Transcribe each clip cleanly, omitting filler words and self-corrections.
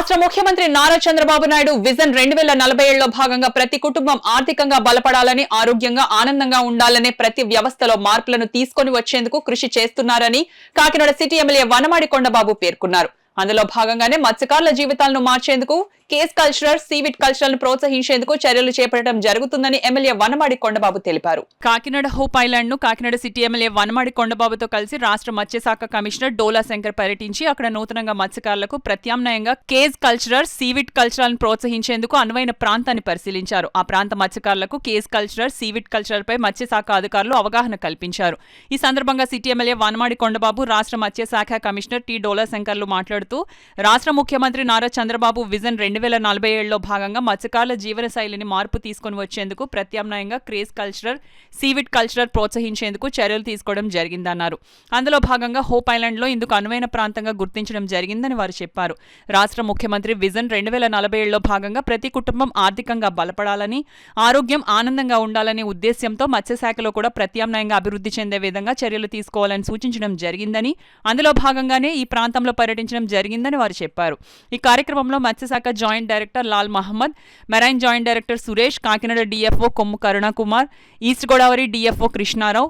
రాష్ట్ర ముఖ్యమంత్రి నారా చంద్రబాబు నాయుడు విజన్ 2047లో భాగంగా ప్రతి కుటుంబం ఆర్థికంగా బలపడాలని, ఆరోగ్యంగా, ఆనందంగా ఉండాలనే ప్రతి వ్యవస్థలో మార్పులను తీసుకొని వచ్చేందుకు కృషి చేస్తున్నారని కాకినాడ సిటీ ఎమ్మెల్యే వనమాడి కొండబాబు పేర్కొన్నారు. అందులో భాగంగానే మత్స్యకారుల జీవితాలను మార్చేందుకు కేస్ కల్చరల్, సీవిడ్ కల్చరల్ ను ప్రోత్సహించేందుకు చర్యలు చేపట్టడం జరుగుతుందని ఎమ్మెల్యే వనమాడి కొండబాబు తెలిపారు. కాకినాడ హోప్ ఐలాండ్ ను కాకినాడ సిటీ ఎమ్మెల్యే వనమాడి కొండబాబుతో కలిసి రాష్ట్ర మత్స్యశాఖ కమిషనర్ డోలా శంకర్ పర్యటించి అక్కడ నూతనంగా మత్స్యకారులకు ప్రత్యామ్నాయంగా కేస్ కల్చరల్, సీవిడ్ కల్చరల్ ను ప్రోత్సహించేందుకు అనువైన ప్రాంతాన్ని పరిశీలించారు. ఆ ప్రాంత మత్స్యకారులకు కేస్ కల్చరల్, సీవిడ్ కల్చరల్ పై మత్స్యశాఖ అధికారులు అవగాహన కల్పించారు. ఈ సందర్భంగా సిటీ ఎమ్మెల్యే వనమాడి కొండబాబు, రాష్ట్ర మత్స్యశాఖ కమిషనర్ టి డోలా శంకర్లు మాట్లాడుతూ రాష్ట్ర ముఖ్యమంత్రి నారా చంద్రబాబు విజన్ 2047లో భాగంగా మత్స్యకారుల జీవన శైలిని మార్పు తీసుకుని వచ్చేందుకు ప్రత్యామ్నాయంగా క్రేజ్ కల్చరల్, సీవిడ్ కల్చరల్ ప్రోత్సహించేందుకు చర్యలు తీసుకోవడం జరిగిందన్నారు. అందులో భాగంగా హోప్ ఐలాండ్లో ఇందుకు అనువైన ప్రాంతంగా గుర్తించడం జరిగిందని వారు చెప్పారు. రాష్ట్ర ముఖ్యమంత్రి విజన్ 2047లో భాగంగా ప్రతి కుటుంబం ఆర్థికంగా బలపడాలని, ఆరోగ్యం, ఆనందంగా ఉండాలనే ఉద్దేశ్యంతో మత్స్యశాఖలో కూడా ప్రత్యామ్నాయంగా అభివృద్ధి చెందే విధంగా చర్యలు తీసుకోవాలని సూచించడం జరిగిందని, అందులో భాగంగానే ఈ ప్రాంతంలో పర్యటించడం జరిగిందని వారు చెప్పారు. ఈ కార్యక్రమంలో మత్స్యశాఖ joint director Lal Mohammed, marine joint director Suresh, Kakinada DFO Kommu Karunakumar, east Godavari DFO Krishnarao,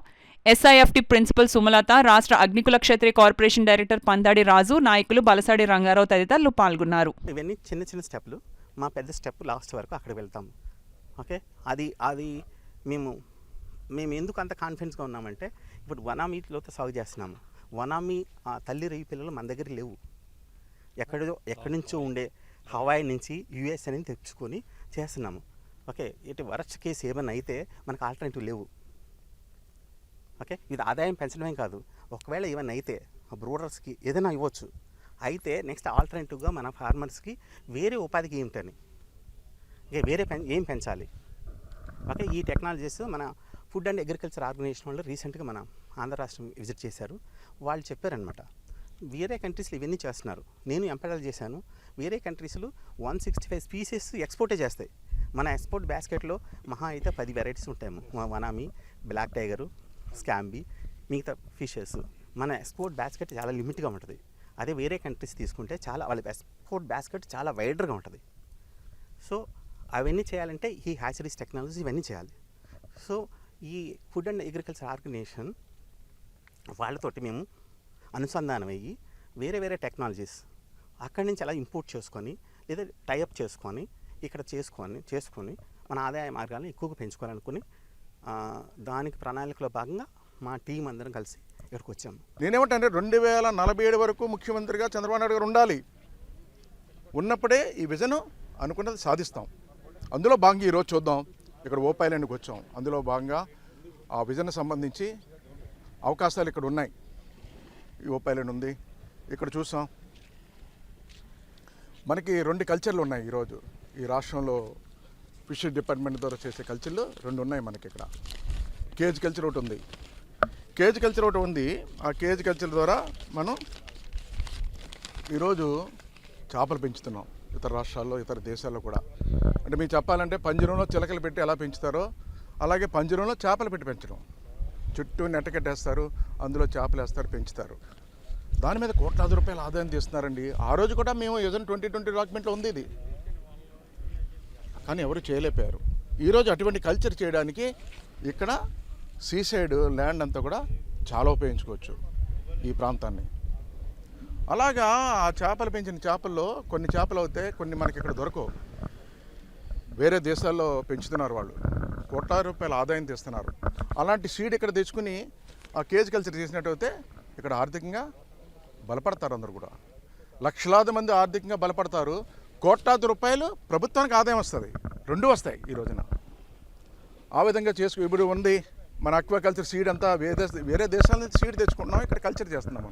SIFT principal Sumalatha, రాష్ట్ర అగ్నికుల క్షత్రియ కార్పొరేషన్ డైరెక్టర్ పందాడి రాజు, నాయకులు బలసాడి రంగారావు తదితరులు పాల్గొన్నారు. ఇవన్నీ చిన్న చిన్న స్టెప్లు. మా పెద్ద స్టెప్ లాస్ట్ వరకు అక్కడ వెళ్తాము. ఓకే, అది మేము ఎందుకు అంత కాన్ఫిడెన్స్గా ఉన్నామంటే, ఇప్పుడు వనామీలో సాగు చేస్తున్నాము. వనామీ తల్లి రేయి పిల్లలు మన దగ్గర లేవు. ఎక్కడి నుంచో ఉండే హవాయి నుంచి యుఎస్ అనేది తెచ్చుకొని చేస్తున్నాము. ఓకే, ఇటు వరస్ట్ కేసు ఏమైనా అయితే మనకు ఆల్టర్నేటివ్ లేవు. ఓకే, ఇది ఆదాయం పెంచడమే కాదు, ఒకవేళ ఏమైనా అయితే బ్రూడర్స్కి ఏదైనా ఇవ్వచ్చు. అయితే నెక్స్ట్ ఆల్టర్నేటివ్గా మన ఫార్మర్స్కి వేరే ఉపాధికి ఏమిటని, ఇక వేరే ఏం పెంచాలి. ఓకే, ఈ టెక్నాలజీస్ మన ఫుడ్ అండ్ అగ్రికల్చర్ ఆర్గనైజేషన్ వాళ్ళు రీసెంట్గా మన ఆంధ్ర రాష్ట్రం విజిట్ చేశారు. వాళ్ళు చెప్పారనమాట, వేరే కంట్రీస్లో ఇవన్నీ చేస్తున్నారు. నేను ఎంపైడల్ చేశాను. వేరే కంట్రీస్లో 165 స్పీసెస్ ఎక్స్పోర్టే చేస్తాయి. మన ఎక్స్పోర్ట్ బాస్కెట్లో మహా అయితే 10 వెరైటీస్ ఉంటాయేమో. వనామీ, బ్లాక్ టైగరు, స్కాంబీ, మిగతా ఫిషెస్. మన ఎక్స్పోర్ట్ బాస్కెట్ చాలా లిమిట్గా ఉంటుంది. అదే వేరే కంట్రీస్ తీసుకుంటే చాలా వాళ్ళ ఎక్స్పోర్ట్ బాస్కెట్ చాలా వైడర్గా ఉంటుంది. సో అవన్నీ చేయాలంటే ఈ హ్యాచరీస్ టెక్నాలజీ ఇవన్నీ చేయాలి. సో ఈ ఫుడ్ అండ్ అగ్రికల్చర్ ఆర్గనైజేషన్ వాళ్ళతోటి మేము అనుసంధానం అయ్యి వేరే వేరే టెక్నాలజీస్ అక్కడి నుంచి అలా ఇంపోర్ట్ చేసుకొని లేదా టైఅప్ చేసుకొని ఇక్కడ చేసుకొని మన ఆదాయ మార్గాలను ఎక్కువగా పెంచుకోవాలనుకుని దానికి ప్రణాళికలో భాగంగా మా టీం అందరం కలిసి ఇక్కడికి వచ్చాము. నేనేమంటే 2047 వరకు ముఖ్యమంత్రిగా చంద్రబాబు నాయుడు గారు ఉండాలి. ఉన్నప్పుడే ఈ విజన్ అనుకున్నది సాధిస్తాం. అందులో భాగంగా ఈరోజు చూద్దాం, ఇక్కడ హోప్ ఐలాండ్కి వచ్చాం. అందులో భాగంగా ఆ విజన్ సంబంధించి అవకాశాలు ఇక్కడ ఉన్నాయి. ఈ హోప్ ఐలాండ్ ఉంది, ఇక్కడ చూసాం. మనకి 2 కల్చర్లు ఉన్నాయి ఈరోజు ఈ రాష్ట్రంలో. ఫిషరీస్ డిపార్ట్మెంట్ ద్వారా చేసే కల్చర్లు 2 ఉన్నాయి మనకి. ఇక్కడ కేజ్ కల్చర్ ఒకటి ఉంది. ఆ కేజ్ కల్చర్ ద్వారా మనం ఈరోజు చేపలు పెంచుతున్నాం ఇతర రాష్ట్రాల్లో, ఇతర దేశాల్లో కూడా. అంటే మీకు చెప్పాలంటే పంజరంలో చిలకలు పెట్టి ఎలా పెంచుతారో అలాగే పంజరంలో చేపలు పెట్టి పెంచడం. చుట్టూ నెట్ట కట్టేస్తారు, అందులో చేపలు వేస్తారు, పెంచుతారు. దాని మీద కోట్లాది రూపాయల ఆదాయం తీస్తున్నారండి. ఆ రోజు కూడా మేము విజన్ 2020 డాక్యుమెంట్లో ఉంది ఇది, కానీ ఎవరు చేయలేకపోయారు. ఈరోజు అటువంటి కల్చర్ చేయడానికి ఇక్కడ సీసైడ్ ల్యాండ్ అంతా కూడా చాలా ఉపయోగించుకోవచ్చు ఈ ప్రాంతాన్ని. అలాగా ఆ చేపలు పెంచిన చేపల్లో కొన్ని చేపలు అవుతాయి, కొన్ని మనకి ఇక్కడ దొరకవు. వేరే దేశాల్లో పెంచుతున్నారు వాళ్ళు, కోట్లాది రూపాయల ఆదాయం తీస్తున్నారు. అలాంటి సీడ్ ఇక్కడ తెచ్చుకుని ఆ కేజ్ కల్చర్ చేసినట్టయితే ఇక్కడ ఆర్థికంగా బలపడతారు. అందరూ కూడా లక్షలాది మంది ఆర్థికంగా బలపడతారు. కోట్లాది రూపాయలు ప్రభుత్వానికి ఆదాయం వస్తుంది. 2 వస్తాయి ఈ రోజున. ఆ విధంగా ఇప్పుడు ఉంది మన అక్వాకల్చర్ సీడ్ అంతా వేరే దేశాల నుంచి సీడ్ తెచ్చుకుంటున్నాం, ఇక్కడ కల్చర్ చేస్తున్నాం.